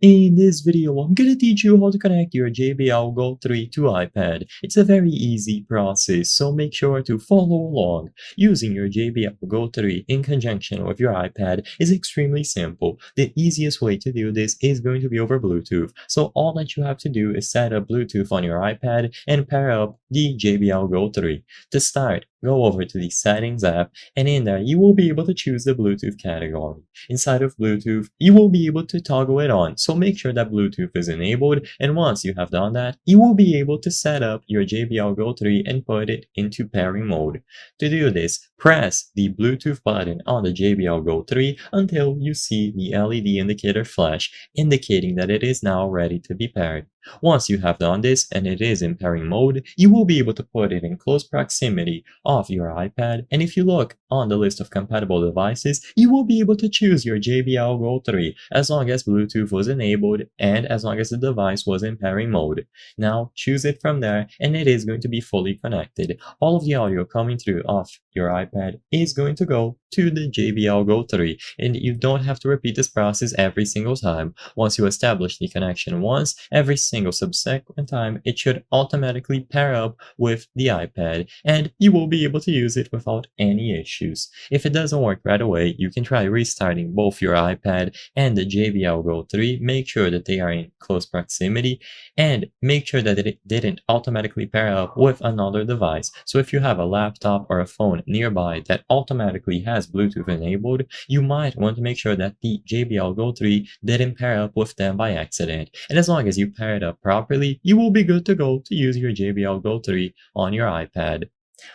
In this video, I'm gonna teach you how to connect your JBL GO 3 to iPad. It's a very easy process, so make sure to follow along. Using your JBL GO 3 in conjunction with your iPad is extremely simple. The easiest way to do this is going to be over Bluetooth. So all that you have to do is set up Bluetooth on your iPad and pair up the JBL GO 3. To start, go over to the Settings app, and in there you will be able to choose the Bluetooth category. Inside of Bluetooth, you will be able to toggle it on, so make sure that Bluetooth is enabled, and once you have done that, you will be able to set up your JBL GO 3 and put it into pairing mode. To do this, press the Bluetooth button on the JBL GO 3 until you see the LED indicator flash, indicating that it is now ready to be paired. Once you have done this and it is in pairing mode, you will be able to put it in close proximity of your iPad, and if you look on the list of compatible devices, you will be able to choose your JBL GO 3 as long as Bluetooth was enabled and as long as the device was in pairing mode. Now choose it from there and it is going to be fully connected. All of the audio coming through off your iPad is going to go to the JBL GO 3, and you don't have to repeat this process every single time. Once you establish the connection once, every single subsequent time it should automatically pair up with the iPad, and you will be able to use it without any issues. If it doesn't work right away, you can try restarting both your iPad and the JBL GO 3. Make sure that they are in close proximity, and make sure that it didn't automatically pair up with another device. So if you have a laptop or a phone nearby that automatically has Bluetooth enabled, you might want to make sure that the JBL GO 3 didn't pair up with them by accident. And as long as you pair it up properly, you will be good to go to use your JBL GO 3 on your iPad.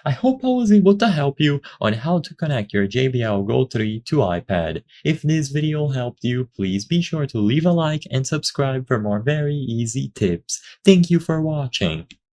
I hope I was able to help you on how to connect your JBL GO 3 to iPad. If this video helped you, please be sure to leave a like and subscribe for more very easy tips. Thank you for watching.